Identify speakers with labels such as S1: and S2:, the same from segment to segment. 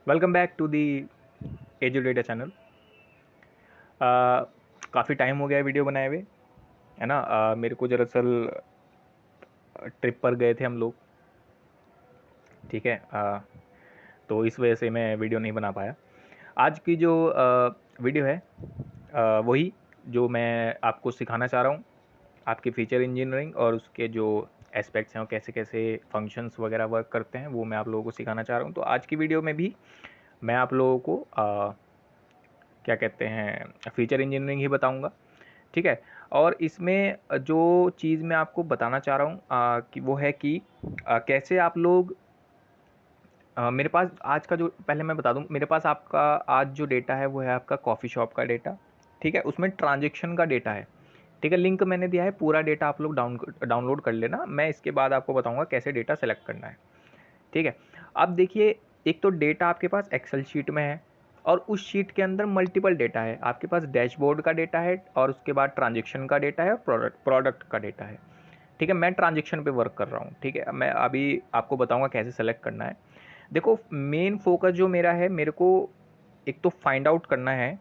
S1: Welcome back to the edu data channel. काफ़ी time हो गया है वीडियो बनाए हुए, है ना। मेरे को दरअसल ट्रिप पर गए थे हम लोग, ठीक है। तो इस वजह से मैं वीडियो नहीं बना पाया। आज की जो वीडियो है वही जो मैं आपको सिखाना चाह रहा हूँ, आपकी फीचर इंजीनियरिंग और उसके जो एस्पेक्ट्स हैं और कैसे कैसे फंक्शंस वगैरह वर्क करते हैं, वो मैं आप लोगों को सिखाना चाह रहा हूँ। तो आज की वीडियो में भी मैं आप लोगों को क्या कहते हैं, फीचर इंजीनियरिंग ही बताऊंगा, ठीक है। और इसमें जो चीज़ मैं आपको बताना चाह रहा हूँ कि वो है कि कैसे आप लोग मेरे पास आज का जो, पहले मैं बता दूं, मेरे पास आपका आज जो डेटा है वो है आपका कॉफ़ी शॉप का डेटा, ठीक है। उसमें ट्रांजेक्शन का डेटा है, ठीक है। लिंक मैंने दिया है, पूरा डेटा आप लोग डाउनलोड कर लेना। मैं इसके बाद आपको बताऊंगा कैसे डेटा सेलेक्ट करना है, ठीक है। अब देखिए, एक तो डेटा आपके पास एक्सेल शीट में है और उस शीट के अंदर मल्टीपल डेटा है। आपके पास डैशबोर्ड का डेटा है और उसके बाद ट्रांजेक्शन का डेटा है और प्रोडक्ट का डेटा है, ठीक है। मैं ट्रांजेक्शन पे वर्क कर रहा हूँ, ठीक है। मैं अभी आपको बताऊंगा कैसे सेलेक्ट करना है। देखो, मेन फोकस जो मेरा है, मेरे को एक तो फाइंड आउट करना है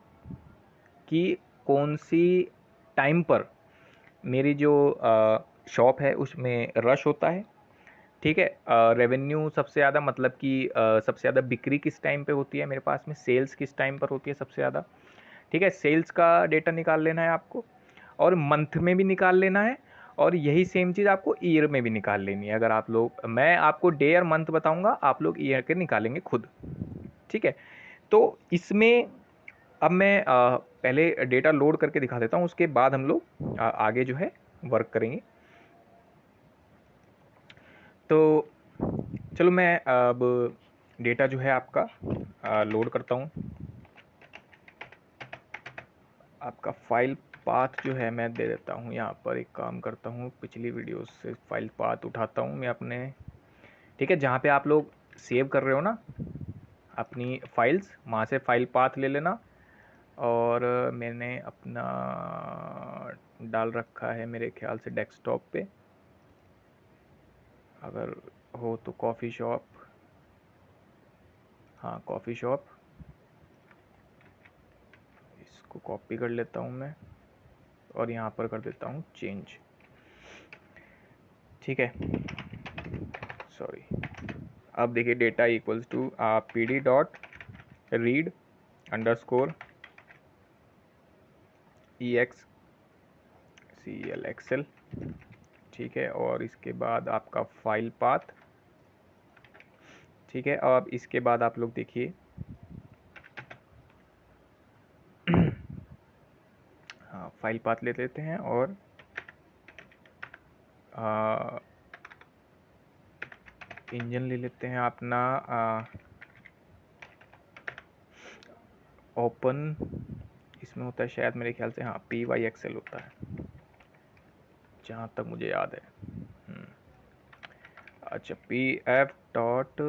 S1: कि कौन सी टाइम पर मेरी जो शॉप है उसमें रश होता है, ठीक है। रेवेन्यू सबसे ज़्यादा, मतलब कि सबसे ज़्यादा बिक्री किस टाइम पे होती है मेरे पास में, सेल्स किस टाइम पर होती है सबसे ज़्यादा, ठीक है। सेल्स का डेटा निकाल लेना है आपको और मंथ में भी निकाल लेना है, और यही सेम चीज़ आपको ईयर में भी निकाल लेनी है। अगर आप लोग, मैं आपको डे और मंथ बताऊंगा, आप लोग ईयर के निकालेंगे खुद, ठीक है। तो इसमें अब मैं पहले डेटा लोड करके दिखा देता हूँ, उसके बाद हम लोग आगे जो है वर्क करेंगे। तो चलो मैं अब डेटा जो है आपका लोड करता हूँ। आपका फाइल पाथ जो है मैं दे देता हूँ यहाँ पर। एक काम करता हूँ, पिछली वीडियो से फाइल पाथ उठाता हूँ मैं अपने, ठीक है। जहाँ पे आप लोग सेव कर रहे हो ना अपनी फाइल्स, वहाँ से फाइल पाथ ले लेना। और मैंने अपना डाल रखा है मेरे ख्याल से डेस्कटॉप पे, अगर हो तो कॉफ़ी शॉप, हाँ कॉफ़ी शॉप। इसको कॉपी कर लेता हूँ मैं और यहाँ पर कर देता हूँ चेंज, ठीक है। सॉरी। अब देखिए, data equals to P D dot read underscore E X C L XL, ठीक है। और इसके बाद आपका फाइल पाथ, ठीक है। अब इसके बाद आप लोग देखिए हाँ फाइल पाथ ले लेते हैं और इंजन ले लेते हैं अपना ओपन, इसमें होता है शायद मेरे ख्याल से, हाँ पी वाई एक्सएल होता है जहाँ तक मुझे याद है। अच्छा, पी एफ डॉट,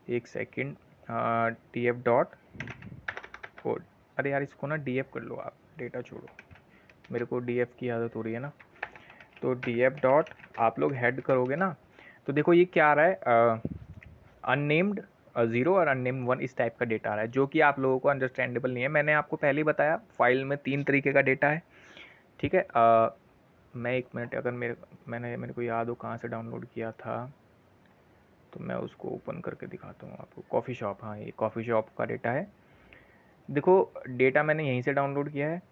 S1: एक second, T F dot code. अरे यार, इसको ना डी एफ कर लो आप, डेटा छोड़ो, मेरे को डी एफ की आदत हो रही है ना। तो डी एफ डॉट आप लोग हेड करोगे ना, तो देखो ये क्या आ रहा है, अननेम्ड 0 और अननेम्ड 1, इस टाइप का डेटा आ रहा है, जो कि आप लोगों को अंडरस्टैंडेबल नहीं है। मैंने आपको पहले ही बताया, फाइल में 3 तरीके का डेटा है, ठीक है। मैं एक मिनट, अगर मेरे को याद हो कहाँ से डाउनलोड किया था, तो मैं उसको ओपन करके दिखाता हूँ आपको। कॉफ़ी शॉप, हाँ ये कॉफ़ी शॉप का डेटा है। देखो, डेटा मैंने यहीं से डाउनलोड किया है,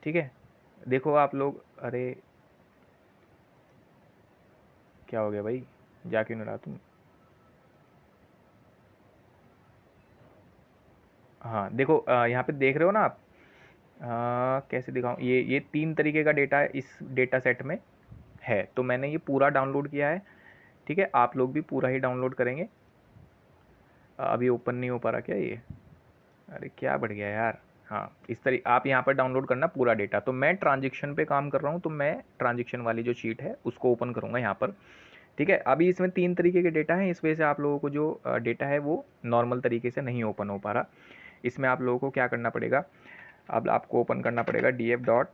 S1: ठीक है। देखो आप लोग, अरे क्या हो गया भाई, जा क्यों नहीं रहा तुम। हाँ देखो, यहाँ पे देख रहे हो ना आप, कैसे दिखाऊँ, ये 3 तरीके का डेटा इस डेटा सेट में है। तो मैंने ये पूरा डाउनलोड किया है, ठीक है। आप लोग भी पूरा ही डाउनलोड करेंगे। अभी ओपन नहीं हो पा रहा क्या ये, अरे क्या बढ़ गया यार। हाँ, इस तरीके आप यहाँ पर डाउनलोड करना पूरा डेटा। तो मैं ट्रांजेक्शन पे काम कर रहा हूँ, तो मैं ट्रांजेक्शन वाली जो शीट है उसको ओपन करूँगा यहाँ पर, ठीक है। अभी इसमें 3 तरीके के डेटा हैं, इस वजह से आप लोगों को जो डेटा है वो नॉर्मल तरीके से नहीं ओपन हो पा रहा। इसमें आप लोगों को क्या करना पड़ेगा, अब आपको ओपन करना पड़ेगा डी एफ डॉट,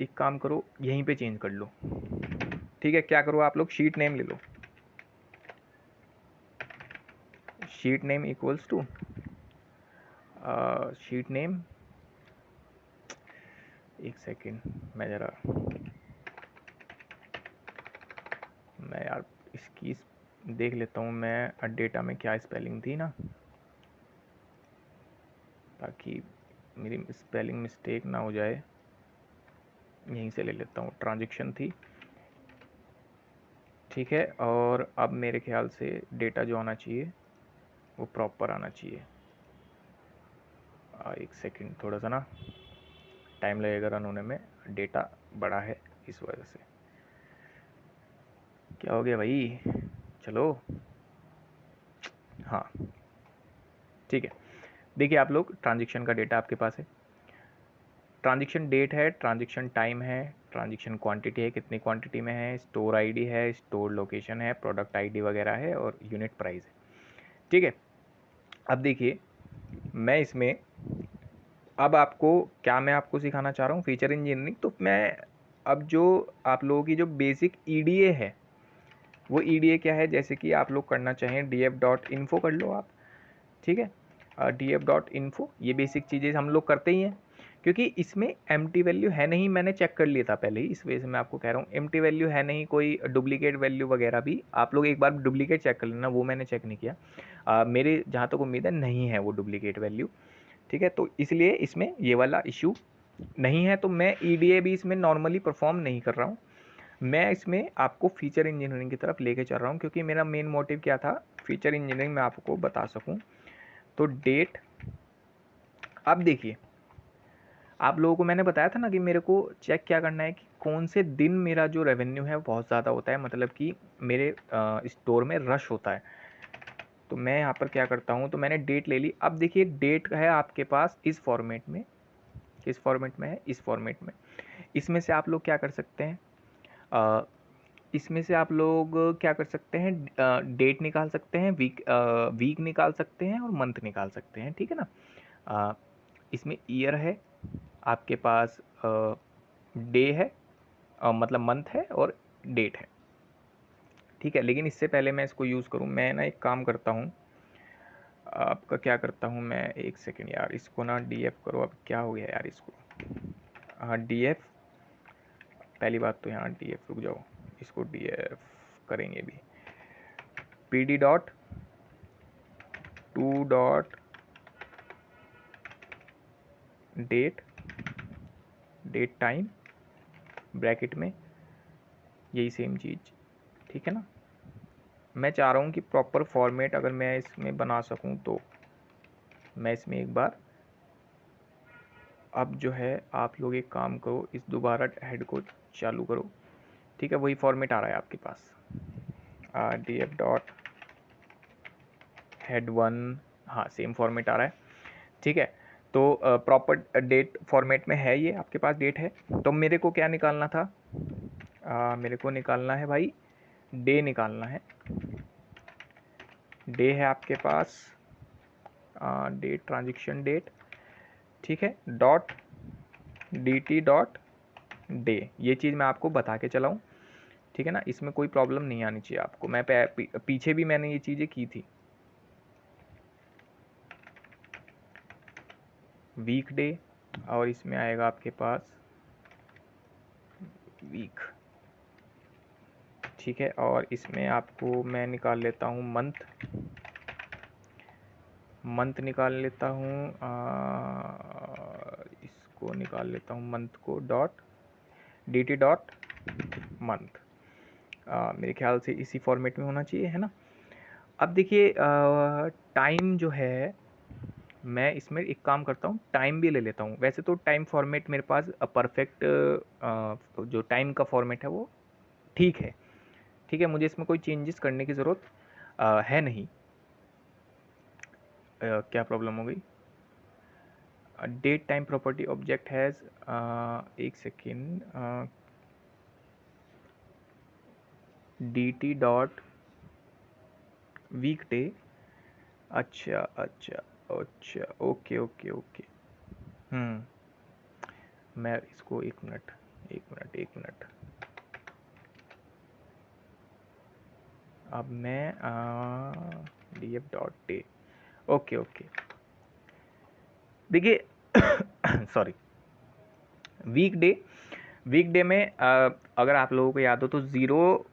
S1: एक काम करो यहीं पे चेंज कर लो, ठीक है। क्या करो, आप लोग शीट नेम ले लो, sheet name equals to sheet name, एक सेकेंड मैं यार इसकी देख लेता हूँ मैं डेटा में क्या स्पेलिंग थी ना, ताकि मेरी स्पेलिंग मिस्टेक ना हो जाए। यहीं से ले लेता हूँ, ट्रांजैक्शन थी, ठीक है। और अब मेरे ख्याल से डेटा जो आना चाहिए वो प्रॉपर आना चाहिए। एक सेकंड, थोड़ा सा ना टाइम लगेगा रन होने में, डेटा बड़ा है इस वजह से। क्या हो गया भाई, चलो हाँ ठीक है। देखिए आप लोग, ट्रांजैक्शन का डेटा आपके पास है, ट्रांजैक्शन डेट है, ट्रांजैक्शन टाइम है, ट्रांजैक्शन क्वांटिटी है, कितनी क्वांटिटी में है, स्टोर आईडी है, स्टोर लोकेशन है, प्रोडक्ट आईडी वगैरह है, और यूनिट प्राइस है, ठीक है। अब देखिए मैं इसमें, अब आपको क्या मैं आपको सिखाना चाह रहा हूँ, फीचर इंजीनियरिंग। तो मैं अब जो आप लोगों की जो बेसिक ईडीए है, वो ईडीए क्या है, जैसे कि आप लोग करना चाहें df.info कर लो आप, ठीक है। df.info, ये बेसिक चीज़ें हम लोग करते ही हैं, क्योंकि इसमें एम्प्टी वैल्यू है नहीं, मैंने चेक कर लिया था पहले ही, इस वजह से मैं आपको कह रहा हूँ एम्प्टी वैल्यू है नहीं, कोई डुप्लीकेट वैल्यू वगैरह भी आप लोग एक बार डुप्लीकेट चेक कर लेना, वो मैंने चेक नहीं किया। मेरे जहाँ तक उम्मीद है नहीं है वो डुप्लीकेट वैल्यू, ठीक है। तो इसलिए इसमें ये वाला इशू नहीं है। तो मैं ईडीए भी इसमें नॉर्मली परफॉर्म नहीं कर रहा हूँ, मैं इसमें आपको फीचर इंजीनियरिंग की तरफ लेके चल रहा हूँ, क्योंकि मेरा मेन मोटिव क्या था, फीचर इंजीनियरिंग में आपको बता सकूँ। तो डेट, अब देखिए आप लोगों को मैंने बताया था ना कि मेरे को चेक क्या करना है कि कौन से दिन मेरा जो रेवेन्यू है बहुत ज़्यादा होता है, मतलब कि मेरे स्टोर में रश होता है। तो मैं यहाँ पर क्या करता हूँ, तो मैंने डेट ले ली। अब देखिए डेट है आपके पास इस फॉर्मेट में, किस फॉर्मेट में है, इस फॉर्मेट में। इसमें से आप लोग क्या कर सकते हैं, इसमें से आप लोग क्या कर सकते हैं, डेट निकाल सकते हैं, वीक निकाल सकते हैं, और मंथ निकाल सकते हैं, ठीक है ना। इसमें ईयर है आपके पास, डे है, मतलब मंथ है, और डेट है, ठीक है। लेकिन इससे पहले मैं इसको यूज़ करूँ, मैं ना एक काम करता हूँ, आपका क्या करता हूँ मैं, एक सेकेंड यार, इसको ना डीएफ करो। अब क्या हो गया यार इसको, हाँ डीएफ, पहली बात तो यहाँ डीएफ, रुक जाओ, इसको डीएफ करेंगे भी, PD dot to dot date, date time bracket में, यही सेम चीज़, ठीक है ना। मैं चाह रहा हूँ कि प्रॉपर फॉर्मेट अगर मैं इसमें बना सकूँ, तो मैं इसमें एक बार, अब जो है आप लोग एक काम करो, इस दोबारा हेड को चालू करो, ठीक है। वही फॉर्मेट आ रहा है आपके पास, df डॉट हेड वन, हाँ सेम फॉर्मेट आ रहा है, ठीक है। तो प्रॉपर डेट फॉर्मेट में है, ये आपके पास डेट है। तो मेरे को क्या निकालना था, मेरे को निकालना है भाई, डे निकालना है। डे है आपके पास, डेट, ट्रांजेक्शन डेट, ठीक है, डॉट dt डॉट डे, ये चीज़ मैं आपको बता के चलाऊँ, ठीक है ना। इसमें कोई प्रॉब्लम नहीं आनी चाहिए आपको, मैं पीछे भी मैंने ये चीज़ें की थी। वीक डे, और इसमें आएगा आपके पास वीक, ठीक है। और इसमें आपको मैं निकाल लेता हूँ मंथ, मंथ निकाल लेता हूँ, इसको निकाल लेता हूँ मंथ को, डॉट dt डॉट मंथ, मेरे ख्याल से इसी फॉर्मेट में होना चाहिए, है ना। अब देखिए टाइम जो है, मैं इसमें एक काम करता हूँ, टाइम भी ले लेता हूँ। वैसे तो टाइम फॉर्मेट मेरे पास परफेक्ट, जो टाइम का फॉर्मेट है वो ठीक है, ठीक है, मुझे इसमें कोई चेंजेस करने की ज़रूरत है नहीं। क्या प्रॉब्लम हो गई, date time property object has, एक second, dt dot weekday, अच्छा अच्छा अच्छा, ओके ओके ओके, मैं इसको एक मिनट, एक मिनट, एक मिनट, अब मैं df.day। ओके ओके, देखिए सॉरी, वीकडे में अगर आप लोगों को याद हो तो ज़ीरो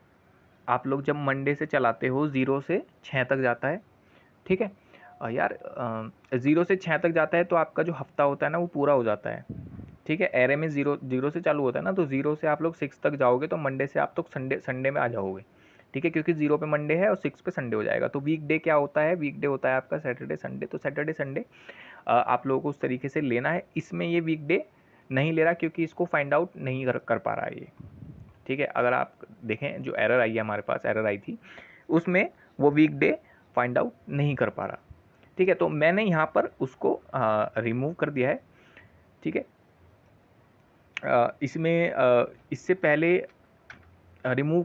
S1: आप लोग जब मंडे से चलाते हो 0 से 6 तक जाता है, ठीक है। यार 0 से 6 तक जाता है तो आपका जो हफ्ता होता है ना वो पूरा हो जाता है, ठीक है। एरे में जीरो जीरो से चालू होता है ना, तो 0 से आप लोग 6 तक जाओगे तो मंडे से आप तो संडे में आ जाओगे, ठीक है, क्योंकि 0 पे मंडे है और 6 पे संडे हो जाएगा। तो वीकडे क्या होता है, वीकडे होता है आपका सैटरडे संडे। तो सैटरडे संडे आप लोगों को उस तरीके से लेना है। इसमें ये वीकडे नहीं ले रहा क्योंकि इसको फाइंड आउट नहीं कर पा रहा है ये, ठीक है। अगर आप देखें जो एरर आई है, हमारे पास एरर आई थी उसमें वो वीकडे फाइंड आउट नहीं कर पा रहा, ठीक है। तो मैंने यहाँ पर उसको रिमूव कर दिया है, ठीक है। इसमें इससे पहले रिमूव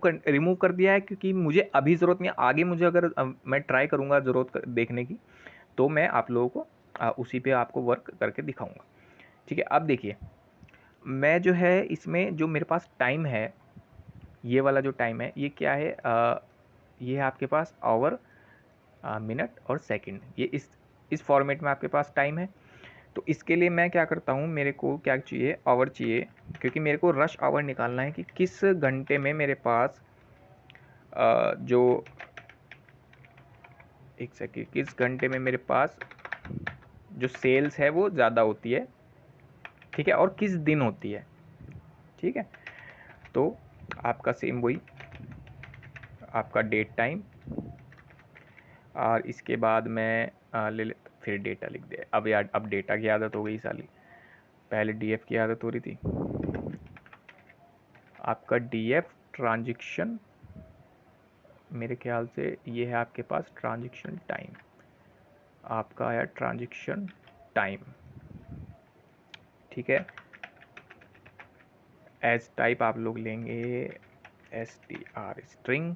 S1: कर दिया है क्योंकि मुझे अभी ज़रूरत नहीं है। आगे मुझे अगर मैं ट्राई करूँगा ज़रूरत देखने की तो मैं आप लोगों को उसी पे आपको वर्क करके दिखाऊंगा, ठीक है। अब देखिए, मैं जो है इसमें जो मेरे पास टाइम है, ये वाला जो टाइम है ये क्या है, ये है आपके पास आवर, मिनट और सेकंड। ये इस फॉर्मेट में आपके पास टाइम है। तो इसके लिए मैं क्या करता हूँ, मेरे को क्या चाहिए, आवर चाहिए, क्योंकि मेरे को रश आवर निकालना है कि किस घंटे में मेरे पास जो एक सेकेंड, किस घंटे में मेरे पास जो सेल्स है वो ज़्यादा होती है, ठीक है, और किस दिन होती है, ठीक है। तो आपका सेम वही आपका डेट टाइम, और इसके बाद मैं ले ले फिर डेटा लिख दे। अब यार अब डेटा की आदत हो गई साली, पहले डीएफ की आदत हो रही थी। आपका डीएफ ट्रांजैक्शन, मेरे ख्याल से ये है आपके पास ट्रांजैक्शन टाइम, आपका आया ट्रांजैक्शन टाइम, ठीक है। एज टाइप आप लोग लेंगे str string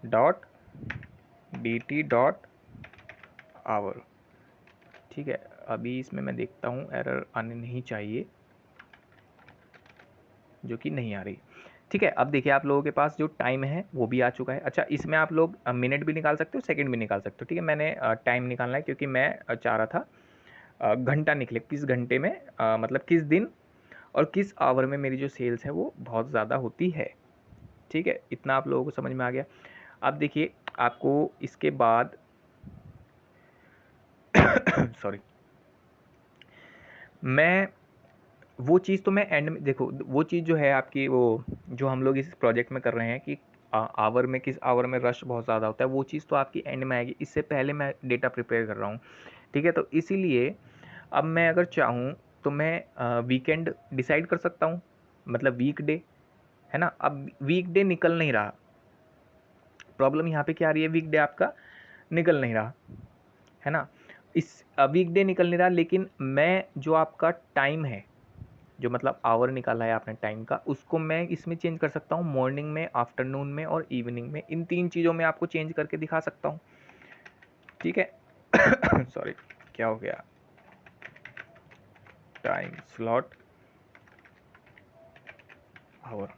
S1: dot dt dot hour, ठीक है। अभी इसमें मैं देखता हूँ एरर आने नहीं चाहिए, जो कि नहीं आ रही, ठीक है। अब देखिए आप लोगों के पास जो टाइम है वो भी आ चुका है। अच्छा, इसमें आप लोग मिनट भी निकाल सकते हो, सेकंड भी निकाल सकते हो, ठीक है। मैंने टाइम निकालना है क्योंकि मैं चाह रहा था घंटा निकले, किस घंटे में मतलब किस दिन और किस आवर में मेरी जो सेल्स है वो बहुत ज़्यादा होती है, ठीक है। इतना आप लोगों को समझ में आ गया। अब देखिए आपको इसके बाद सॉरी, मैं वो चीज़ तो मैं एंड में, देखो वो चीज़ जो है आपकी, वो जो हम लोग इस प्रोजेक्ट में कर रहे हैं कि आवर में किस आवर में रश बहुत ज़्यादा होता है, वो चीज़ तो आपकी एंड में आएगी। इससे पहले मैं डेटा प्रिपेयर कर रहा हूँ, ठीक है। तो इसीलिए अब मैं अगर चाहूँ तो मैं वीकेंड डिसाइड कर सकता हूँ, मतलब वीकडे, है ना। अब वीकडे निकल नहीं रहा, प्रॉब्लम यहाँ पे क्या आ रही है, वीकडे आपका निकल नहीं रहा, है ना। इस वीकडे निकल नहीं रहा, लेकिन मैं जो आपका टाइम है, जो मतलब आवर निकाला है आपने टाइम का, उसको मैं इसमें चेंज कर सकता हूँ, मॉर्निंग में, आफ्टरनून में और इवनिंग में। इन 3 चीज़ों में आपको चेंज करके दिखा सकता हूँ, ठीक है। सॉरी, क्या हो गया, टाइम स्लॉट आवर,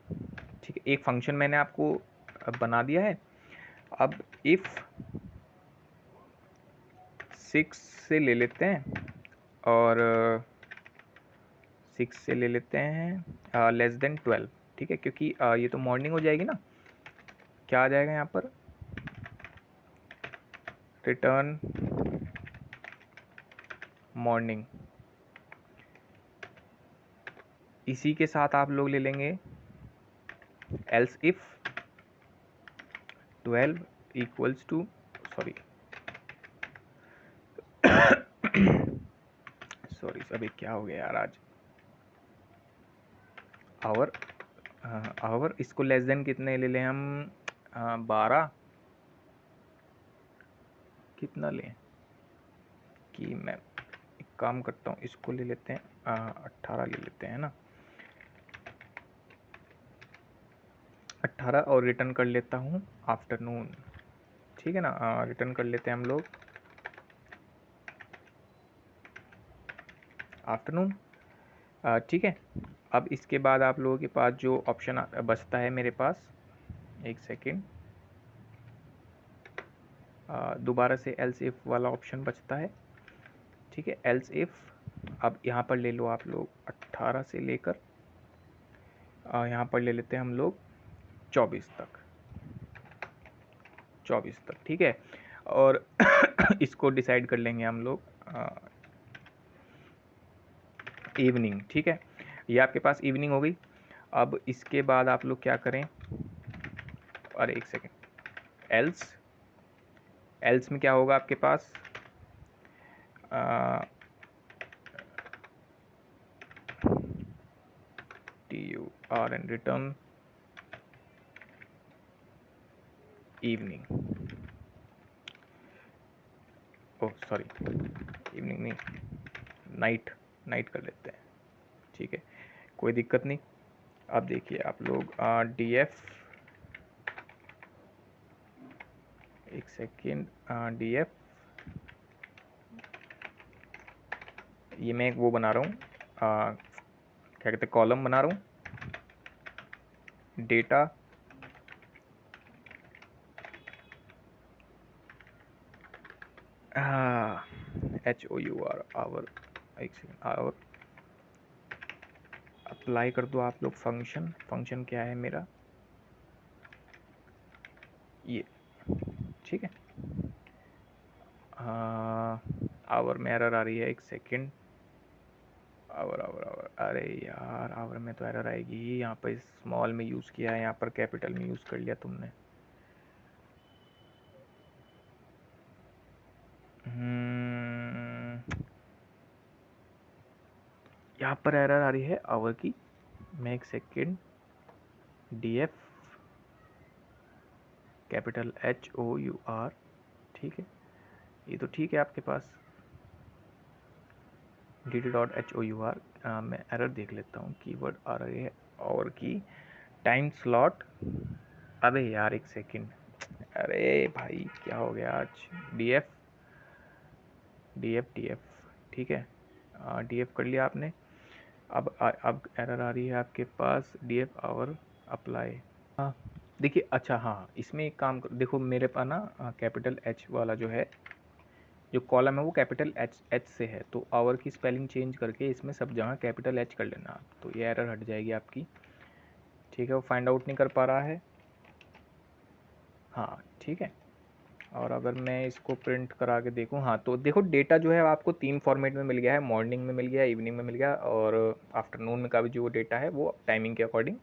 S1: ठीक है। एक फंक्शन मैंने आपको बना दिया है। अब इफ़ 6 से ले लेते हैं और 6 से ले लेते हैं लेस देन 12, ठीक है, क्योंकि ये तो मॉर्निंग हो जाएगी ना। क्या आ जाएगा यहाँ पर, रिटर्न मॉर्निंग। इसी के साथ आप लोग ले लेंगे else if 12 equals to, sorry sorry अभी क्या हो गया यार आज, आवर, आवर इसको लेस देन कितने ले लें हम, 12, कितना लें कि मैं एक काम करता हूँ, इसको ले लेते हैं 18 ले लेते हैं ना, 18, और रिटर्न कर लेता हूँ आफ्टरनून, ठीक है ना। रिटर्न कर लेते हैं हम लोग आफ्टरनून, ठीक है। अब इसके बाद आप लोगों के पास जो ऑप्शन बचता है मेरे पास, एक सेकेंड, दोबारा से एल्स इफ वाला ऑप्शन बचता है, ठीक है। एल्स इफ अब यहाँ पर ले लो आप लोग 18 से लेकर यहाँ पर ले लेते हैं हम लोग 24 तक, 24 तक, ठीक है। और इसको डिसाइड कर लेंगे हम लोग इवनिंग, ठीक है। ये आपके पास इवनिंग हो गई। अब इसके बाद आप लोग क्या करें, अरे एक सेकेंड, एल्स में क्या होगा आपके पास, TUR and return evening, oh sorry evening नहीं, नाइट कर लेते हैं, ठीक है, कोई दिक्कत नहीं। अब देखिए आप लोग DF, एक सेकेंड, DF, ये मैं एक वो बना रहा हूँ, क्या कहते हैं, कॉलम बना रहा हूँ, डेटा HOUR आवर, एक सेकेंड, आवर अप्लाई कर दो आप लोग। फंक्शन क्या है मेरा, ये, ठीक है। आवर में एरर आ रही है, एक सेकेंड, आवर, अरे यार आवर में तो एरर आएगी, यहाँ पर स्मॉल में यूज़ किया है, यहाँ पर कैपिटल में यूज़ कर लिया तुमने। यहाँ पर एरर आ रही है आवर की, मैं एक सेकेंड, DF कैपिटल HOUR, ठीक है, ये तो ठीक है आपके पास, DT.HOUR। मैं एरर देख लेता हूँ, कीवर्ड आ रही है और की टाइम स्लॉट, अबे यार एक सेकेंड, अरे भाई क्या हो गया आज, DF, ठीक है, DF कर लिया आपने। अब एरर आ रही है आपके पास, DF आवर अप्लाई। हाँ देखिए, अच्छा हाँ, इसमें एक काम देखो, मेरे पास ना कैपिटल H वाला जो है, जो कॉलम है वो कैपिटल H से है, तो आवर की स्पेलिंग चेंज करके इसमें सब जगह कैपिटल H कर लेना आप, तो ये एरर हट जाएगी आपकी, ठीक है। वो फाइंड आउट नहीं कर पा रहा है, हाँ ठीक है। और अगर मैं इसको प्रिंट करा के देखूँ, हाँ तो देखो डेटा जो है आपको 3 फॉर्मेट में मिल गया है, मॉर्निंग में मिल गया, इवनिंग में मिल गया, और आफ्टरनून में का भी जो डेटा है वो टाइमिंग के अकॉर्डिंग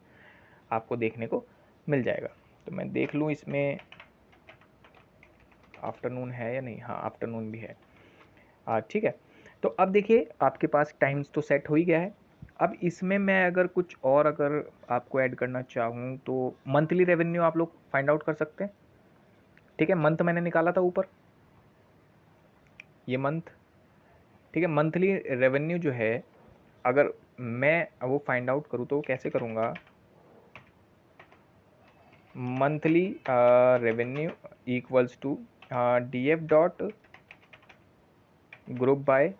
S1: आपको देखने को मिल जाएगा। तो मैं देख लूँ इसमें आफ्टरनून है या नहीं, हाँ आफ्टरनून भी है, ठीक है। तो अब देखिए आपके पास टाइम्स तो सेट हो ही गया है। अब इसमें मैं अगर कुछ और अगर आपको ऐड करना चाहूँ तो मंथली रेवेन्यू आप लोग फाइंड आउट कर सकते हैं, ठीक है। मंथ मैंने निकाला था ऊपर, ये मंथ, ठीक है। मंथली रेवेन्यू जो है अगर मैं वो फाइंड आउट करूँ तो कैसे करूँगा, monthly revenue equals to DF dot group by,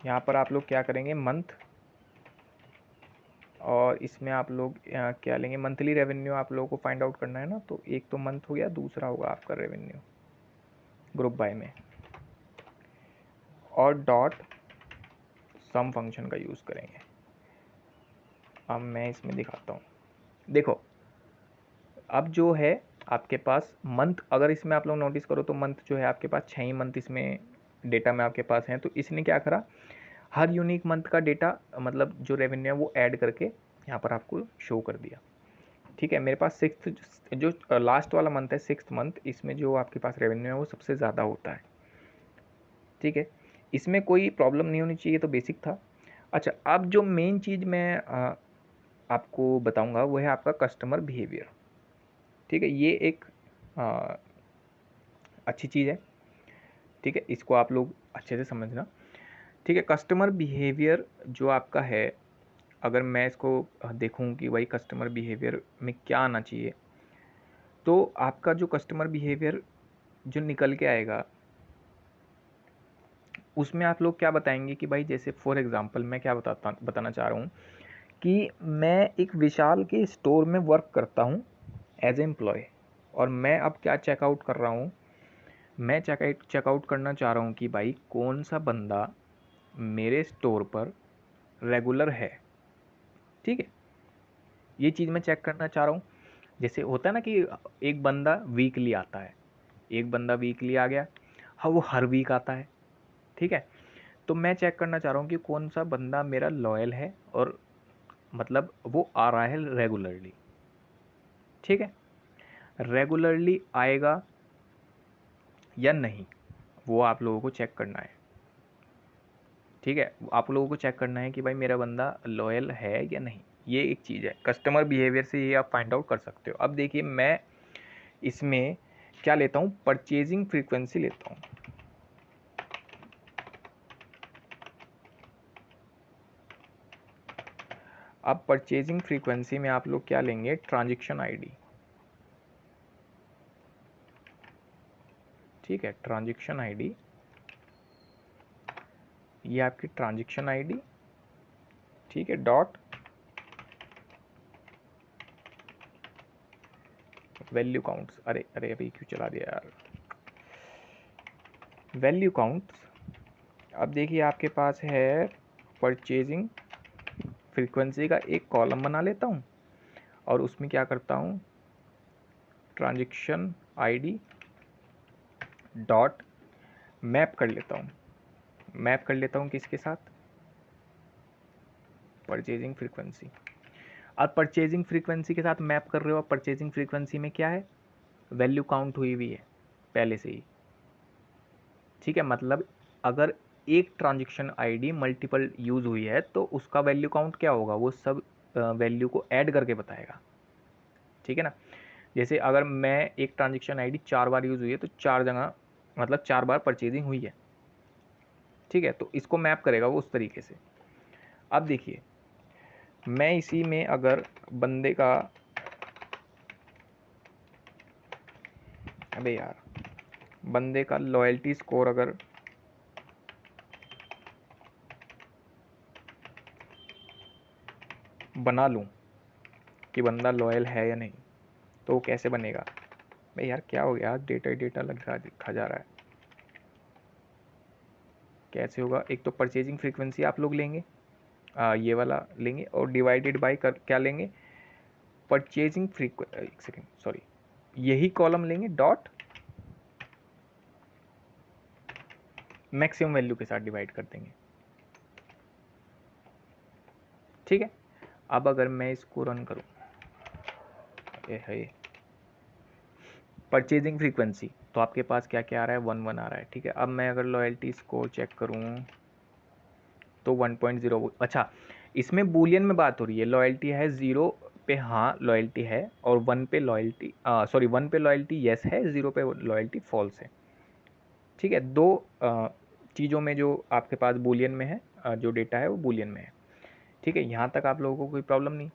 S1: यहाँ पर आप लोग क्या करेंगे, मंथ, और इसमें आप लोग क्या लेंगे, मंथली रेवेन्यू आप लोगों को फाइंड आउट करना है ना, तो एक तो मंथ हो गया, दूसरा होगा आपका रेवेन्यू ग्रुप बाय में, और डॉट सम फंक्शन का यूज़ करेंगे। अब मैं इसमें दिखाता हूँ, देखो अब जो है आपके पास मंथ, अगर इसमें आप लोग नोटिस करो तो मंथ जो है आपके पास 6 ही मंथ इसमें डेटा में आपके पास हैं, तो इसने क्या करा, हर यूनिक मंथ का डेटा मतलब जो रेवेन्यू है वो ऐड करके यहाँ पर आपको शो कर दिया, ठीक है। मेरे पास 6th जो लास्ट वाला मंथ है, 6th मंथ, इसमें जो आपके पास रेवेन्यू है वो सबसे ज़्यादा होता है, ठीक है। इसमें कोई प्रॉब्लम नहीं होनी चाहिए, तो बेसिक था। अच्छा, अब जो मेन चीज़ मैं आपको बताऊंगा वो है आपका कस्टमर बिहेवियर, ठीक है। ये एक अच्छी चीज़ है, ठीक है, इसको आप लोग अच्छे से समझना, ठीक है। कस्टमर बिहेवियर जो आपका है, अगर मैं इसको देखूं कि भाई कस्टमर बिहेवियर में क्या आना चाहिए, तो आपका जो कस्टमर बिहेवियर जो निकल के आएगा उसमें आप लोग क्या बताएंगे कि भाई, जैसे फॉर एग्जांपल मैं क्या बताना चाह रहा हूँ कि मैं एक विशाल के स्टोर में वर्क करता हूँ, एज एम्प्लॉय, और मैं अब क्या चेकआउट कर रहा हूँ, मैं चेकआउट करना चाह रहा हूँ कि भाई कौन सा बंदा मेरे स्टोर पर रेगुलर है। ठीक है, ये चीज़ मैं चेक करना चाह रहा हूँ। जैसे होता है ना कि एक बंदा वीकली आता है, एक बंदा वीकली आ गया, हाँ वो हर वीक आता है। ठीक है, तो मैं चेक करना चाह रहा हूँ कि कौन सा बंदा मेरा लॉयल है और मतलब वो आ रहा है रेगुलरली। ठीक है, रेगुलरली आएगा या नहीं, वो आप लोगों को चेक करना है। ठीक है, आप लोगों को चेक करना है कि भाई मेरा बंदा लॉयल है या नहीं। ये एक चीज़ है, कस्टमर बिहेवियर से ये आप फाइंड आउट कर सकते हो। अब देखिए मैं इसमें क्या लेता हूँ, परचेजिंग फ्रीक्वेंसी लेता हूँ। अब परचेजिंग फ्रीक्वेंसी में आप लोग क्या लेंगे, ट्रांजैक्शन आईडी। ठीक है, ट्रांजैक्शन आईडी, ये आपकी ट्रांजैक्शन आईडी। ठीक है, डॉट वैल्यू काउंट्स, अरे अरे अभी क्यों चला दिया यार, वैल्यू काउंट्स। अब देखिए आपके पास है परचेजिंग फ्रीक्वेंसी का एक कॉलम बना लेता हूँ और उसमें क्या करता हूँ, ट्रांजैक्शन आईडी डॉट मैप कर लेता हूँ, मैप कर लेता हूँ किसके साथ, परचेजिंग फ्रीक्वेंसी। और परचेजिंग फ्रीक्वेंसी के साथ मैप कर रहे हो, परचेजिंग फ्रीक्वेंसी में क्या है, वैल्यू काउंट हुई हुई है पहले से ही। ठीक है, मतलब अगर एक ट्रांजैक्शन आईडी मल्टीपल यूज़ हुई है तो उसका वैल्यू काउंट क्या होगा, वो सब वैल्यू को ऐड करके बताएगा। ठीक है ना, जैसे अगर मैं एक ट्रांजैक्शन आईडी 4 बार यूज़ हुई है तो 4 जगह मतलब 4 बार परचेजिंग हुई है। ठीक है, तो इसको मैप करेगा वो उस तरीके से। अब देखिए मैं इसी में अगर बंदे का, अबे यार, बंदे का लॉयल्टी स्कोर अगर बना लूँ कि बंदा लॉयल है या नहीं, तो वो कैसे बनेगा। भाई यार क्या हो गया, डेटा ही डेटा लिखा जा रहा है, कैसे होगा। एक तो परचेजिंग फ्रीक्वेंसी आप लोग लेंगे, ये वाला लेंगे और डिवाइडेड बाय कर क्या लेंगे, परचेजिंग फ्रीक्वेंसी, एक सेकेंड सॉरी, यही कॉलम लेंगे डॉट मैक्सिमम वैल्यू के साथ डिवाइड कर देंगे। ठीक है, अब अगर मैं इसको रन करूँ, ये है परचेजिंग फ्रीक्वेंसी, तो आपके पास क्या क्या आ रहा है, 1 1 आ रहा है। ठीक है, अब मैं अगर लॉयल्टी स्कोर चेक करूँ तो 1.0, अच्छा इसमें बूलियन में बात हो रही है, लॉयल्टी है 0 पे हाँ लॉयल्टी है, और 1 पे लॉयल्टी सॉरी 1 पे लॉयल्टी येस है, 0 पे लॉयल्टी फॉल्स है। ठीक है, दो चीज़ों में जो आपके पास बूलियन में है, जो डेटा है वो बूलियन में है। ठीक है, यहाँ तक आप लोगों को कोई प्रॉब्लम नहीं।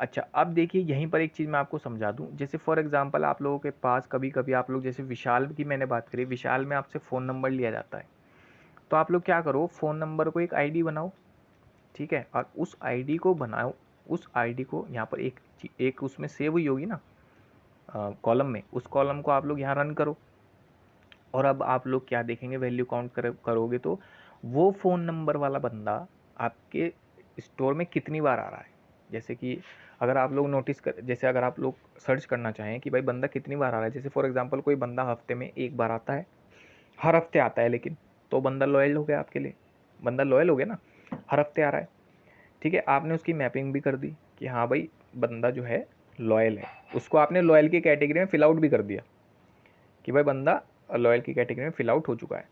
S1: अच्छा अब देखिए यहीं पर एक चीज़ मैं आपको समझा दूँ, जैसे फॉर एग्जांपल आप लोगों के पास कभी कभी आप लोग, जैसे विशाल की मैंने बात करी, विशाल में आपसे फ़ोन नंबर लिया जाता है, तो आप लोग क्या करो, फ़ोन नंबर को एक आईडी बनाओ। ठीक है, और उस आईडी को बनाओ, उस आईडी को यहाँ पर एक उसमें सेव हुई होगी ना कॉलम में, उस कॉलम को आप लोग यहाँ रन करो। और अब आप लोग क्या देखेंगे, वैल्यू काउंट करोगे तो वो फ़ोन नंबर वाला बंदा आपके स्टोर में कितनी बार आ रहा है। जैसे कि अगर आप लोग नोटिस कर, जैसे अगर आप लोग सर्च करना चाहें कि भाई बंदा कितनी बार आ रहा है, जैसे फॉर एग्जांपल कोई बंदा हफ्ते में एक बार आता है, हर हफ्ते आता है लेकिन, तो बंदा लॉयल हो गया आपके लिए, बंदा लॉयल हो गया ना, हर हफ्ते आ रहा है। ठीक है, आपने उसकी मैपिंग भी कर दी कि हाँ भाई बंदा जो है लॉयल है, उसको आपने लॉयल की कैटेगरी में फिल आउट भी कर दिया कि भाई बंदा लॉयल की कैटेगरी में फिल आउट हो चुका है,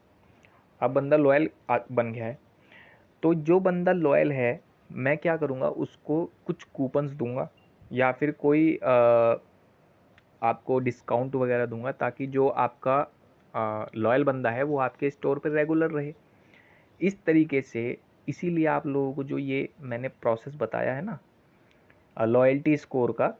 S1: अब बंदा लॉयल बन गया है। तो जो बंदा लॉयल है मैं क्या करूँगा, उसको कुछ कूपन्स दूंगा या फिर कोई आपको डिस्काउंट वगैरह दूंगा, ताकि जो आपका लॉयल बंदा है वो आपके स्टोर पर रेगुलर रहे। इस तरीके से, इसीलिए आप लोगों को जो ये मैंने प्रोसेस बताया है ना लॉयल्टी स्कोर का,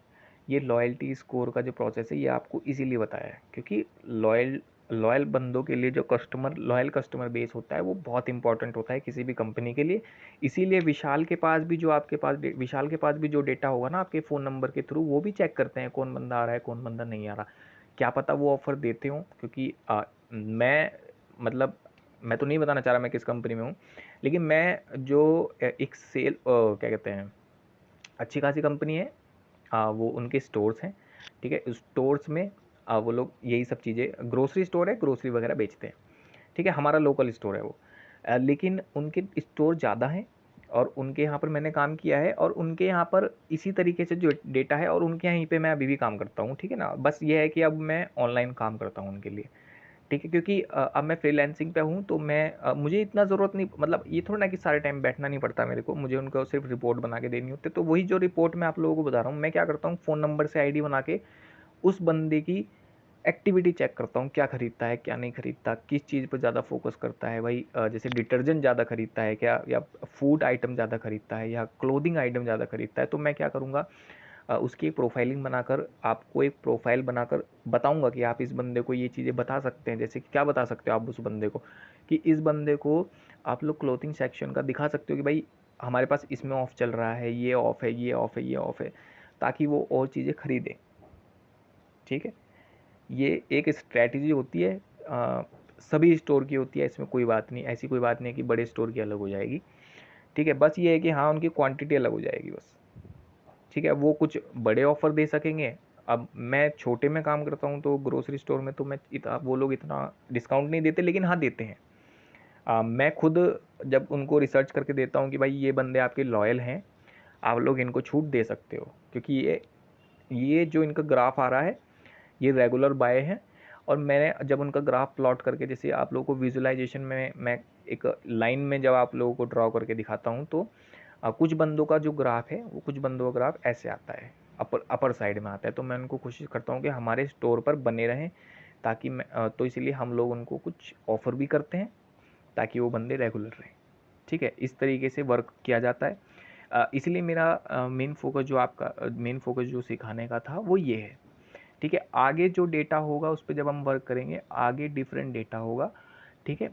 S1: ये लॉयल्टी स्कोर का जो प्रोसेस है ये आपको इसीलिए बताया है क्योंकि लॉयल लॉयल बंदों के लिए जो लॉयल कस्टमर बेस होता है वो बहुत इंपॉर्टेंट होता है किसी भी कंपनी के लिए। इसीलिए विशाल के पास भी जो डेटा होगा ना आपके फ़ोन नंबर के थ्रू, वो भी चेक करते हैं कौन बंदा आ रहा है, कौन बंदा नहीं आ रहा। क्या पता वो ऑफ़र देते हों, क्योंकि मैं मतलब मैं तो नहीं बताना चाह रहा मैं किस कंपनी में हूँ, लेकिन मैं जो एक क्या कहते हैं, अच्छी खासी कंपनी है, वो उनके स्टोर्स हैं, ठीक है। स्टोर्स में वो लोग यही सब चीज़ें, ग्रोसरी स्टोर है, ग्रोसरी वगैरह बेचते हैं, ठीक है। हमारा लोकल स्टोर है वो, लेकिन उनके स्टोर ज़्यादा हैं और उनके यहाँ पर मैंने काम किया है, और उनके यहाँ पर इसी तरीके से जो डेटा है, और उनके यहीं पे मैं अभी भी काम करता हूँ, ठीक है ना। बस ये है कि अब मैं ऑनलाइन काम करता हूँ उनके लिए, ठीक है, क्योंकि अब मैं फ्रीलांसिंग पे हूँ, तो मुझे इतना ज़रूरत नहीं, मतलब ये थोड़ा ना कि सारे टाइम बैठना नहीं पड़ता मेरे को, मुझे उनको सिर्फ रिपोर्ट बना के देनी होती है। तो वही जो रिपोर्ट मैं आप लोगों को बता रहा हूँ, मैं क्या करता हूँ, फ़ोन नंबर से आईडी बना के उस बंदे की एक्टिविटी चेक करता हूँ, क्या खरीदता है, क्या नहीं खरीदता, किस चीज़ पर ज़्यादा फोकस करता है भाई। जैसे डिटर्जेंट ज़्यादा खरीदता है क्या, या फूड आइटम ज़्यादा खरीदता है, या क्लोथिंग आइटम ज़्यादा खरीदता है, तो मैं क्या करूँगा, उसकी एक प्रोफाइलिंग बनाकर आपको एक प्रोफाइल बनाकर बताऊंगा कि आप इस बंदे को ये चीज़ें बता सकते हैं। जैसे कि क्या बता सकते हो आप उस बंदे को, कि इस बंदे को आप लोग क्लोथिंग सेक्शन का दिखा सकते हो कि भाई हमारे पास इसमें ऑफ़ चल रहा है, ये ऑफ़ है, ये ऑफ़ है, ये ऑफ़ है, ताकि वो और चीज़ें खरीदें, ठीक है। ये एक स्ट्रैटेजी होती है, सभी स्टोर की होती है, इसमें कोई बात नहीं, ऐसी कोई बात नहीं है कि बड़े स्टोर की अलग हो जाएगी, ठीक है। बस ये है कि हाँ, उनकी क्वांटिटी अलग हो जाएगी बस, ठीक है। वो कुछ बड़े ऑफ़र दे सकेंगे। अब मैं छोटे में काम करता हूँ, तो ग्रोसरी स्टोर में तो वो लोग इतना डिस्काउंट नहीं देते, लेकिन हाँ देते हैं। मैं खुद जब उनको रिसर्च करके देता हूँ कि भाई ये बंदे आपके लॉयल हैं, आप लोग इनको छूट दे सकते हो, क्योंकि ये जो इनका ग्राफ आ रहा है, ये रेगुलर बाय है। और मैंने जब उनका ग्राफ प्लॉट करके, जैसे आप लोगों को विजुअलाइजेशन में मैं एक लाइन में जब आप लोगों को ड्रॉ करके दिखाता हूँ, तो कुछ बंदों का जो ग्राफ है, वो कुछ बंदों का ग्राफ ऐसे आता है, अपर साइड में आता है। तो मैं उनको कोशिश करता हूँ कि हमारे स्टोर पर बने रहें, ताकि तो इसीलिए हम लोग उनको कुछ ऑफ़र भी करते हैं, ताकि वो बंदे रेगुलर रहें, ठीक है। इस तरीके से वर्क किया जाता है। इसलिए मेरा मेन फोकस जो सिखाने का था वो ये है, ठीक है। आगे जो डेटा होगा उस पर जब हम वर्क करेंगे, आगे डिफरेंट डेटा होगा, ठीक है।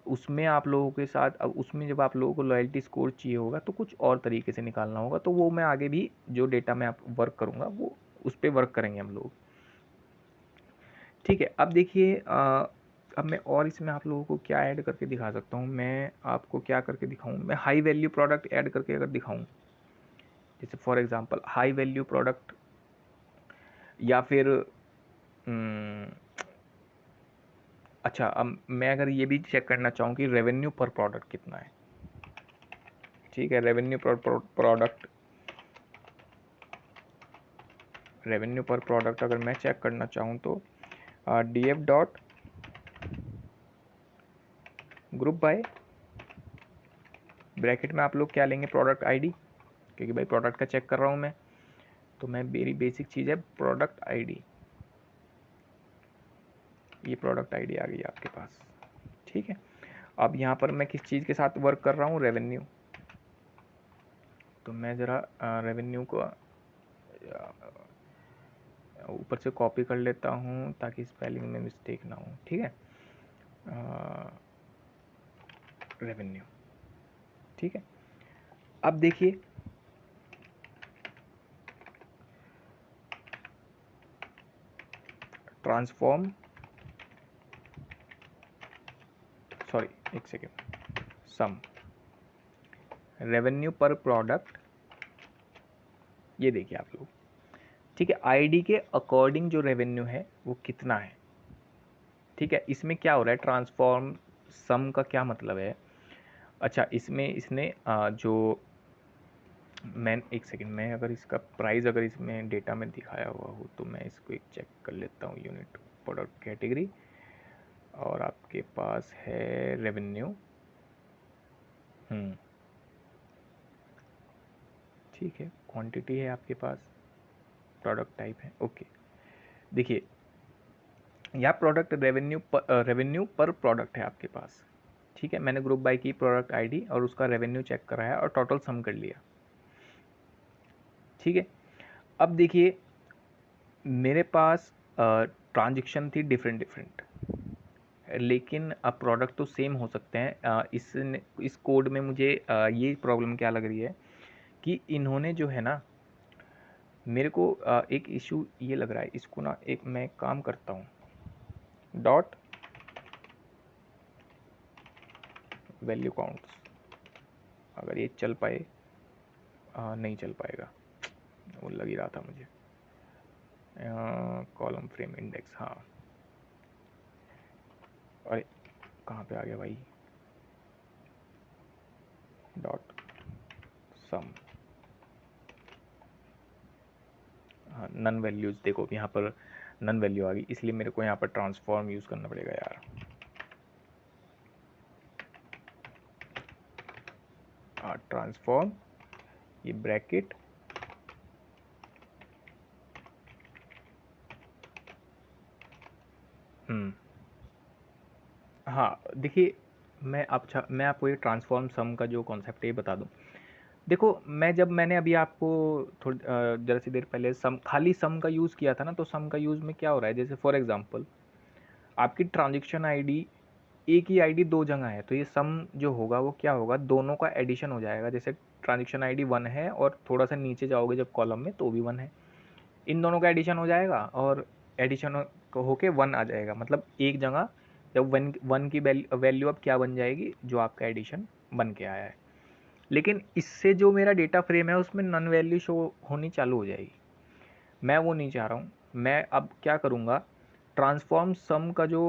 S1: उसमें आप लोगों के साथ, अब उसमें जब आप लोगों को लॉयल्टी स्कोर चाहिए होगा, तो कुछ और तरीके से निकालना होगा, तो वो मैं आगे भी जो डेटा मैं आप वर्क करूँगा, वो उस पर वर्क करेंगे हम लोग, ठीक है। अब देखिए, अब मैं और इसमें आप लोगों को क्या ऐड करके दिखा सकता हूँ, मैं आपको क्या करके दिखाऊँ, मैं हाई वैल्यू प्रोडक्ट ऐड करके अगर दिखाऊँ, जैसे for example high value product, या फिर अच्छा, अब मैं अगर ये भी चेक करना चाहूँ कि रेवेन्यू पर प्रोडक्ट कितना है, ठीक है। रेवेन्यू पर प्रोडक्ट अगर मैं चेक करना चाहूँ, तो D F dot group bye, bracket में आप लोग क्या लेंगे, प्रोडक्ट आईडी, क्योंकि भाई प्रोडक्ट का चेक कर रहा हूँ मैं, तो मैं मेरी बेसिक चीज़ है प्रोडक्ट आईडी। ये प्रोडक्ट आईडी आ गई आपके पास, ठीक है। अब यहाँ पर मैं किस चीज़ के साथ वर्क कर रहा हूँ, रेवेन्यू। तो मैं ज़रा रेवेन्यू को ऊपर से कॉपी कर लेता हूँ, ताकि स्पेलिंग में मिस्टेक ना हो, ठीक है। रेवेन्यू, ठीक है। अब देखिए, ट्रांसफॉर्म, सॉरी एक सेकेंड, सम रेवेन्यू पर प्रोडक्ट, ये देखिए आप लोग, ठीक है। आईडी के अकॉर्डिंग जो रेवेन्यू है वो कितना है, ठीक है। इसमें क्या हो रहा है, ट्रांसफॉर्म सम का क्या मतलब है। अच्छा, इसमें इसने जो मैं एक सेकेंड, मैं अगर इसका प्राइस अगर इसमें डेटा में दिखाया हुआ हो, तो मैं इसको एक चेक कर लेता हूँ, यूनिट प्रोडक्ट कैटेगरी, और आपके पास है रेवेन्यू, ठीक है। क्वांटिटी है आपके पास, प्रोडक्ट टाइप है, ओके। देखिए, यहाँ प्रोडक्ट रेवेन्यू पर प्रोडक्ट है आपके पास, ठीक है। मैंने ग्रुप बाय की प्रोडक्ट आईडी और उसका रेवेन्यू चेक कराया और टोटल सम कर लिया, ठीक है। अब देखिए, मेरे पास ट्रांजेक्शन थी डिफरेंट डिफरेंट, लेकिन अब प्रोडक्ट तो सेम हो सकते हैं। इस कोड में मुझे ये प्रॉब्लम क्या लग रही है कि इन्होंने जो है ना, मेरे को एक इशू ये लग रहा है, इसको ना एक मैं काम करता हूँ, डॉट वैल्यू काउंट्स, अगर ये चल पाए, नहीं चल पाएगा, वो लग ही रहा था मुझे। कॉलम फ्रेम इंडेक्स, हाँ, अरे कहाँ पे आ गया भाई, डॉट सम, हाँ, नन वैल्यूज, देखो यहाँ पर नन वैल्यू आ गई, इसलिए मेरे को यहाँ पर ट्रांसफॉर्म यूज़ करना पड़ेगा यार। ट्रांसफॉर्म, ये ब्रैकेट, हाँ देखिए, मैं आपको ये ट्रांसफॉर्म सम का जो कॉन्सेप्ट है ये बता दूं। देखो, मैंने अभी आपको थोड़ी जरा सी देर पहले खाली सम का यूज़ किया था ना, तो सम का यूज़ में क्या हो रहा है, जैसे फॉर एग्जांपल आपकी ट्रांजेक्शन आईडी, एक ही आईडी दो जगह है, तो ये सम जो होगा वो क्या होगा, दोनों का एडिशन हो जाएगा। जैसे ट्रांजेक्शन आईडी 1 है और थोड़ा सा नीचे जाओगे जब कॉलम में तो भी 1 है, इन दोनों का एडिशन हो जाएगा और एडिशन होके 1 आ जाएगा। मतलब एक जगह जब वन की वैल्यू अब क्या बन जाएगी, जो आपका एडिशन बन के आया है। लेकिन इससे जो मेरा डेटा फ्रेम है उसमें नन वैल्यू शो होनी चालू हो जाएगी। मैं वो नहीं चाह रहा हूँ। मैं अब क्या करूँगा, ट्रांसफॉर्म सम का जो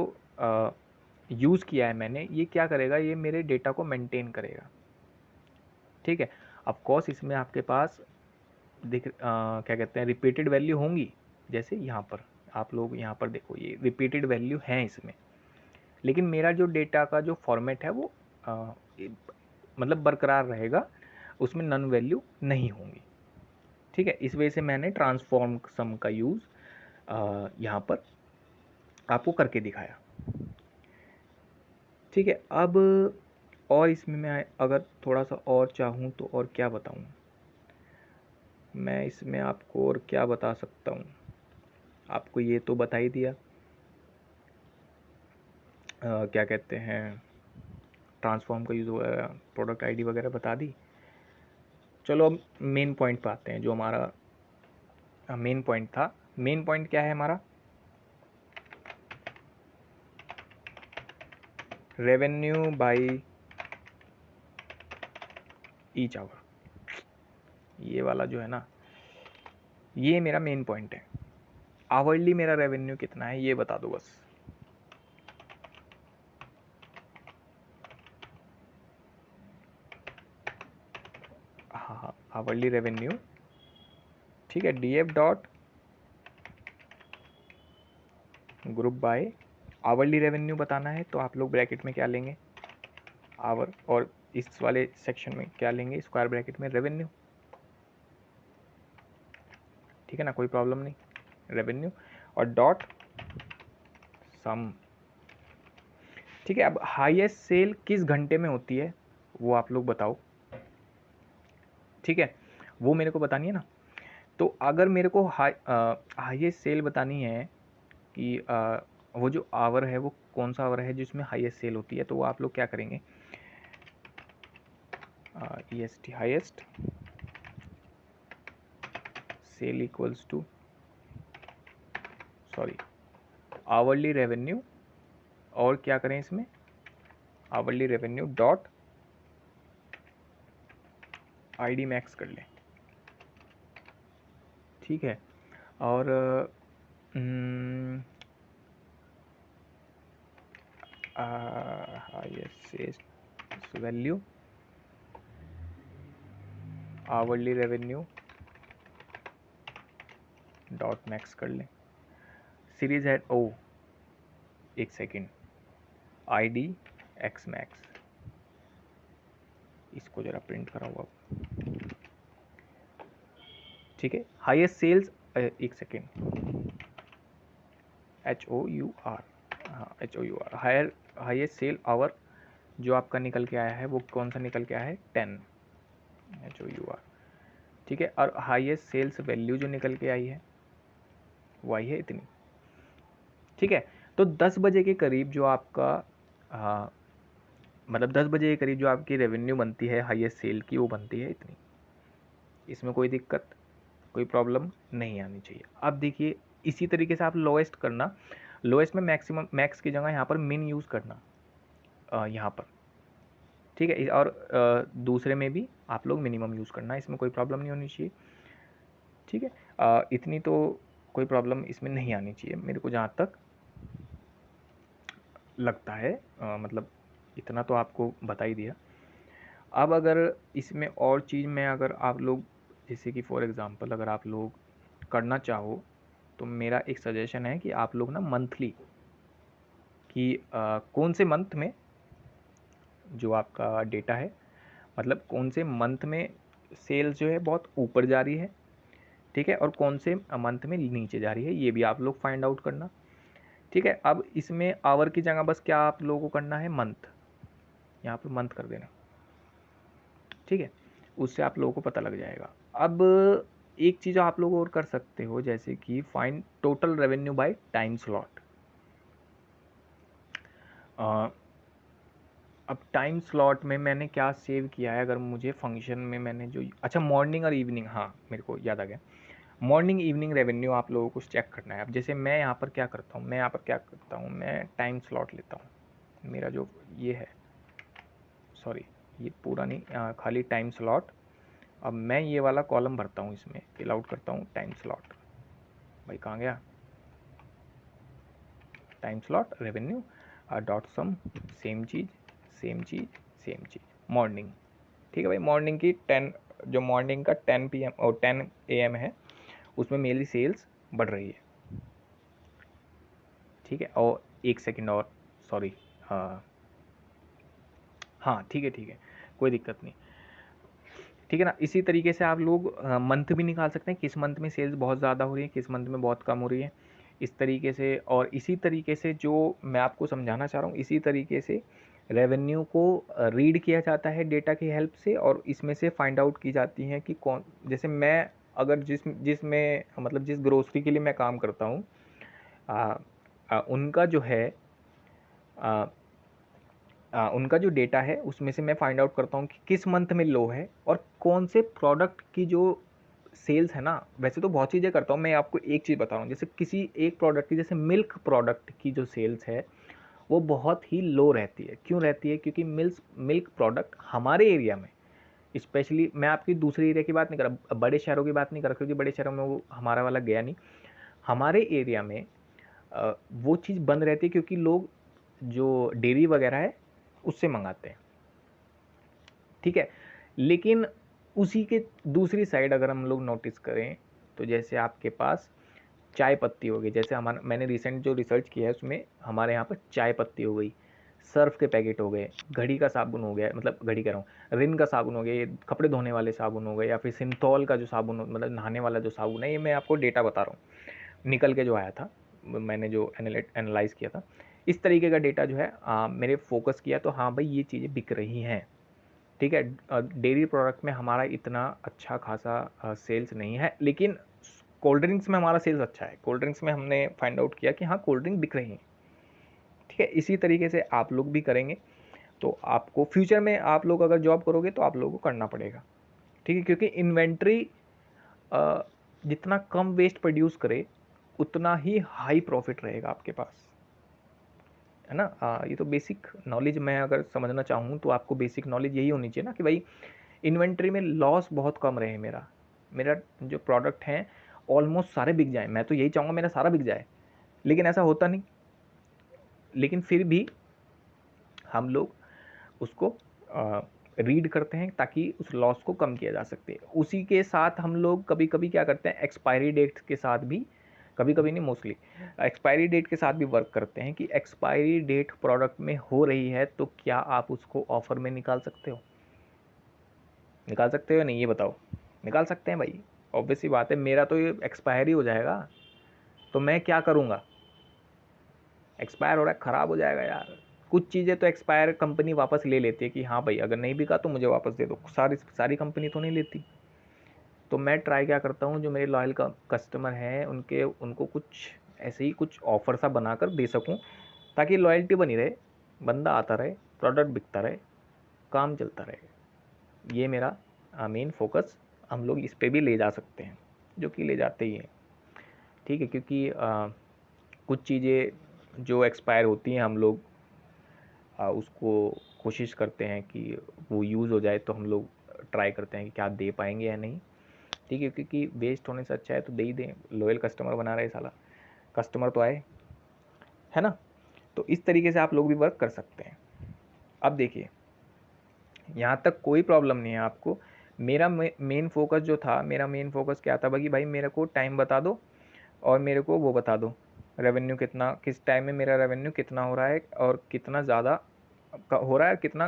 S1: यूज़ किया है मैंने, ये क्या करेगा, ये मेरे डेटा को मेंटेन करेगा। ठीक है, ऑफ कोर्स इसमें आपके पास क्या कहते हैं, रिपीटेड वैल्यू होंगी। जैसे यहाँ पर आप लोग यहाँ पर देखो, ये रिपीटेड वैल्यू हैं इसमें, लेकिन मेरा जो डेटा का जो फॉर्मेट है वो मतलब बरकरार रहेगा, उसमें नन वैल्यू नहीं होंगी। ठीक है, इस वजह से मैंने ट्रांसफॉर्म सम का यूज़ यहाँ पर आपको करके दिखाया। ठीक है, अब और इसमें मैं अगर थोड़ा सा और चाहूँ तो और क्या बताऊँ, मैं इसमें आपको और क्या बता सकता हूँ। आपको ये तो बता ही दिया, क्या कहते हैं, ट्रांसफॉर्म का यूज़ हुआ, प्रोडक्ट आईडी वगैरह बता दी। चलो अब मेन पॉइंट पे आते हैं, जो हमारा मेन पॉइंट था। मेन पॉइंट क्या है हमारा, रेवेन्यू बाय ईच आवर। ये वाला जो है ना, ये मेरा मेन पॉइंट है। आवरली मेरा रेवेन्यू कितना है ये बता दो बस। हाँ हाँ, आवरली रेवेन्यू, ठीक है, D F dot group bye hourly revenue बताना है, तो आप लोग ब्रैकेट में क्या लेंगे, आवर, और इस वाले सेक्शन में क्या लेंगे, स्क्वायर ब्रैकेट में रेवेन्यू। ठीक है ना, कोई प्रॉब्लम नहीं, रेवेन्यू और डॉट सम। ठीक है, अब हाईएस्ट सेल किस घंटे में होती है वो आप लोग बताओ। ठीक है, वो मेरे को बतानी है ना। तो अगर मेरे को हाईएस्ट सेल बतानी है कि वो जो आवर है वो कौन सा आवर है जिसमें हाईएस्ट सेल होती है, तो वो आप लोग क्या करेंगे, E S T highest sale equals to, sorry, hourly revenue, और क्या करें इसमें, hourly revenue dot ID max कर लें। ठीक है, और highest value hourly revenue dot max कर लें। सीरीज है, ओ एक सेकेंड, आईडी एक्स मैक्स, इसको जरा प्रिंट कराओ आप। ठीक है, हाईएस्ट सेल्स, एक second, H O U R, हाँ H O U R, highest sale hour जो आपका निकल के आया है वो कौन सा निकल के आया है, 10, एच ओ यू आर। ठीक है, और हाईएस्ट सेल्स वैल्यू जो निकल के आई है वो आई है इतनी। ठीक है, तो 10 बजे के करीब जो आपका मतलब 10 बजे के करीब जो आपकी रेवेन्यू बनती है हाईएस्ट सेल की, वो बनती है इतनी। इसमें कोई दिक्कत, कोई प्रॉब्लम नहीं आनी चाहिए। अब देखिए इसी तरीके से आप लोएस्ट करना, लोएस्ट में मैक्सिमम, मैक्स की जगह यहाँ पर मिन यूज़ करना यहाँ पर, ठीक है। और दूसरे में भी आप लोग मिनिमम यूज़ करना, इसमें कोई प्रॉब्लम नहीं होनी चाहिए, ठीक है। इतनी तो कोई प्रॉब्लम इसमें नहीं आनी चाहिए मेरे को जहाँ तक लगता है। मतलब इतना तो आपको बता ही दिया। अब अगर इसमें और चीज़ में अगर आप लोग, जैसे कि फॉर एग्ज़ाम्पल अगर आप लोग करना चाहो, तो मेरा एक सजेशन है कि आप लोग ना मंथली कि कौन से मंथ में जो आपका डेटा है, मतलब कौन से मंथ में सेल्स जो है बहुत ऊपर जा रही है, ठीक है, और कौन से मंथ में नीचे जा रही है, ये भी आप लोग फाइंड आउट करना, ठीक है। अब इसमें आवर की जगह बस क्या आप लोगों को करना है, मंथ, यहाँ पर मंथ कर देना, ठीक है। उससे आप लोगों को पता लग जाएगा। अब एक चीज़ आप लोग और कर सकते हो, जैसे कि find total revenue by time slot. अब टाइम स्लॉट में मैंने क्या सेव किया है, अगर मुझे फंक्शन में मैंने जो, अच्छा मॉर्निंग और इवनिंग, हाँ मेरे को याद आ गया, मॉर्निंग इवनिंग रेवेन्यू आप लोगों को चेक करना है। अब जैसे मैं यहाँ पर क्या करता हूँ, मैं टाइम स्लॉट लेता हूँ, मेरा जो ये है, सॉरी ये पूरा नहीं, खाली टाइम स्लॉट। अब मैं ये वाला कॉलम भरता हूँ, इसमें फिल आउट करता हूँ टाइम स्लॉट, भाई कहाँ गया, टाइम स्लॉट रेवेन्यू डॉट सम, सेम चीज़ सेम चीज़ सेम चीज़, मॉर्निंग, ठीक है भाई। मॉर्निंग की 10, जो मॉर्निंग का 10 PM और 10 AM है, उसमें मेरी सेल्स बढ़ रही है, ठीक है। और एक सेकंड और, सॉरी, हाँ ठीक है, कोई दिक्कत नहीं, ठीक है ना। इसी तरीके से आप लोग मंथ भी निकाल सकते हैं, किस मंथ में सेल्स बहुत ज़्यादा हो रही है, किस मंथ में बहुत कम हो रही है, इस तरीके से। और इसी तरीके से जो मैं आपको समझाना चाह रहा हूँ, इसी तरीके से रेवेन्यू को रीड किया जाता है डेटा की हेल्प से, और इसमें से फाइंड आउट की जाती है कि कौन, जैसे मैं अगर जिसमें मतलब जिस ग्रोसरी के लिए मैं काम करता हूँ, उनका जो है उनका जो डेटा है, उसमें से मैं फाइंड आउट करता हूँ कि किस मंथ में लो है, और कौन से प्रोडक्ट की जो सेल्स है ना। वैसे तो बहुत चीज़ें करता हूँ, मैं आपको एक चीज़ बता रहा हूँ, जैसे किसी एक प्रोडक्ट की, जैसे मिल्क प्रोडक्ट की जो सेल्स है वो बहुत ही लो रहती है। क्यों रहती है, क्योंकि मिल्क प्रोडक्ट हमारे एरिया में, स्पेशली मैं आपकी दूसरे एरिया की बात नहीं कर रहा, बड़े शहरों की बात नहीं कर रहा, क्योंकि बड़े शहरों में वो हमारा वाला गया नहीं। हमारे एरिया में वो चीज़ बंद रहती है, क्योंकि लोग जो डेयरी वगैरह है उससे मंगाते हैं, ठीक है। लेकिन उसी के दूसरी साइड अगर हम लोग नोटिस करें, तो जैसे आपके पास चाय पत्ती हो गई, जैसे हमारा, मैंने रिसेंट जो रिसर्च किया है उसमें हमारे यहाँ पर चाय पत्ती हो गई, सर्फ के पैकेट हो गए, घड़ी का साबुन हो गया, मतलब घड़ी कह रहा हूँ, रिन का साबुन हो गया, ये कपड़े धोने वाले साबुन हो गए, या फिर सिंथॉल का जो साबुन मतलब नहाने वाला जो साबुन है, ये मैं आपको डेटा बता रहा हूँ निकल के जो आया था, मैंने जो एनालाइज किया था, इस तरीके का डेटा जो है मेरे फोकस किया, तो हाँ भाई ये चीज़ें बिक रही हैं, ठीक है। डेयरी प्रोडक्ट में हमारा इतना अच्छा खासा सेल्स नहीं है, लेकिन कोल्ड ड्रिंक्स में हमारा सेल्स अच्छा है। कोल्ड ड्रिंक्स में हमने फाइंड आउट किया कि हाँ कोल्ड ड्रिंक बिक रही हैं, ठीक है। इसी तरीके से आप लोग भी करेंगे, तो आपको फ्यूचर में आप लोग अगर जॉब करोगे तो आप लोगों को करना पड़ेगा, ठीक है। क्योंकि इन्वेंट्री जितना कम वेस्ट प्रोड्यूस करे, उतना ही हाई प्रॉफिट रहेगा आपके पास, है ना। ये तो बेसिक नॉलेज, मैं अगर समझना चाहूँ तो आपको बेसिक नॉलेज यही होनी चाहिए ना, कि भाई इन्वेंट्री में लॉस बहुत कम रहे, मेरा मेरा जो प्रोडक्ट हैं ऑलमोस्ट सारे बिक जाएं। मैं तो यही चाहूँगा मेरा सारा बिक जाए, लेकिन ऐसा होता नहीं। लेकिन फिर भी हम लोग उसको रीड करते हैं, ताकि उस लॉस को कम किया जा सकते। उसी के साथ हम लोग कभी कभी क्या करते हैं, एक्सपायरी डेट के साथ भी, कभी कभी नहीं मोस्टली एक्सपायरी डेट के साथ भी वर्क करते हैं, कि एक्सपायरी डेट प्रोडक्ट में हो रही है तो क्या आप उसको ऑफर में निकाल सकते हो, निकाल सकते हो या नहीं, ये बताओ। निकाल सकते हैं भाई, ऑब्वियस सी बात है, मेरा तो ये एक्सपायर ही हो जाएगा, तो मैं क्या करूँगा, एक्सपायर हो रहा है, ख़राब हो जाएगा यार। कुछ चीज़ें तो एक्सपायर कंपनी वापस ले लेती है, कि हाँ भाई अगर नहीं बिका तो मुझे वापस दे दो, सारी सारी कंपनी तो नहीं लेती। तो मैं ट्राई क्या करता हूँ, जो मेरे लॉयल कस्टमर हैं उनके, उनको कुछ ऐसे ही कुछ ऑफर सा बनाकर दे सकूं, ताकि लॉयल्टी बनी रहे, बंदा आता रहे, प्रोडक्ट बिकता रहे, काम चलता रहे। ये मेरा मेन फोकस, हम लोग इस पे भी ले जा सकते हैं, जो कि ले जाते ही हैं। ठीक है, क्योंकि कुछ चीज़ें जो एक्सपायर होती हैं हम लोग उसको कोशिश करते हैं कि वो यूज़ हो जाए, तो हम लोग ट्राई करते हैं कि क्या दे पाएंगे या नहीं। ठीक है, क्योंकि वेस्ट होने से अच्छा है तो दे ही दें, लॉयल कस्टमर बना रहे साला, कस्टमर तो आए, है ना। तो इस तरीके से आप लोग भी वर्क कर सकते हैं। अब देखिए, यहाँ तक कोई प्रॉब्लम नहीं है आपको। मेरा मेन फोकस जो था, मेरा मेन फोकस क्या था भाई मेरे को टाइम बता दो और मेरे को वो बता दो रेवेन्यू कितना, किस टाइम में मेरा रेवेन्यू कितना हो रहा है और कितना ज़्यादा हो रहा है, कितना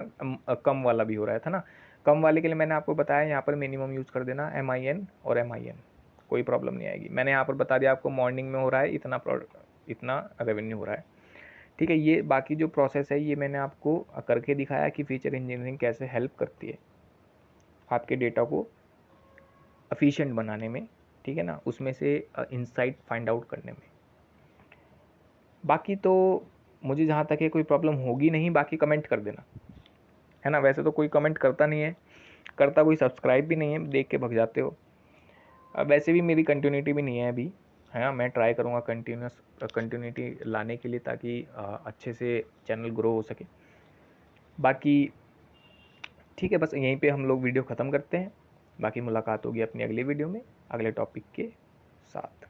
S1: कम वाला भी हो रहा है, था ना। कम वाले के लिए मैंने आपको बताया यहाँ पर मिनिमम यूज़ कर देना MIN और MIN, कोई प्रॉब्लम नहीं आएगी। मैंने यहाँ पर बता दिया आपको मॉर्निंग में हो रहा है इतना इतना रेवेन्यू हो रहा है। ठीक है, ये बाकी जो प्रोसेस है ये मैंने आपको करके दिखाया कि फीचर इंजीनियरिंग कैसे हेल्प करती है आपके डेटा को एफिशिएंट बनाने में, ठीक है ना, उसमें से इंसाइट फाइंड आउट करने में। बाकी तो मुझे जहाँ तक है कोई प्रॉब्लम होगी नहीं, बाकी कमेंट कर देना, है ना। वैसे तो कोई कमेंट करता नहीं है, करता कोई सब्सक्राइब भी नहीं है, देख के भग जाते हो। अब वैसे भी मेरी कंटिन्यूटी भी नहीं है अभी, है ना। मैं ट्राई करूँगा कंटिन्यूटी लाने के लिए, ताकि अच्छे से चैनल ग्रो हो सके। बाकी ठीक है, बस यहीं पे हम लोग वीडियो ख़त्म करते हैं। बाकी मुलाकात होगी अपनी अगली वीडियो में, अगले टॉपिक के साथ।